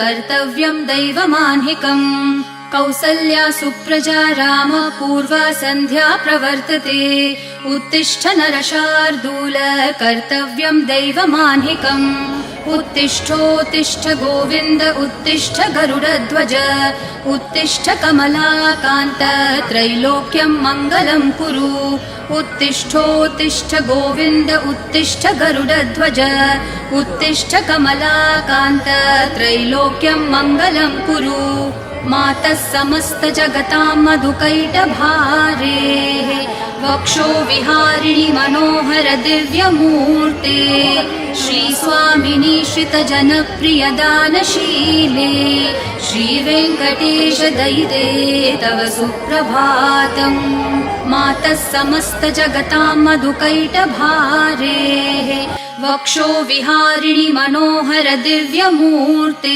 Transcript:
कर्तव्यं दैवमान्हिकम् कौसल्या सुप्रजा राम पूर्वा सन्ध्या प्रवर्तते उत्तिष्ठ नरशार्दूल कर्तव्यं दैवमान्हिकम् उत्तिष्ठोत्तिष्ठ गोविन्द उत्तिष्ठ गरुडध्वज उत्तिष्ठ कमलाकान्त त्रैलोक्यं मङ्गलं कुरु उत्तिष्ठोत्तिष्ठ गोविन्द उत्तिष्ठ गरुडध्वज उत्तिष्ठ कमलाकान्त त्रैलोक्यं मङ्गलं कुरु मातः समस्त जगतां मधुकैटभारेः वक्षो विहारिणि मनोहर दिव्यमूर्ते श्रीस्वामिनि श्रितजनप्रिय दानशीले श्रीवेङ्कटेश दयिते तव सुप्रभातम् मातः समस्त जगतां मधुकैटभारेः वक्षो विहारिणि मनोहर दिव्यमूर्ते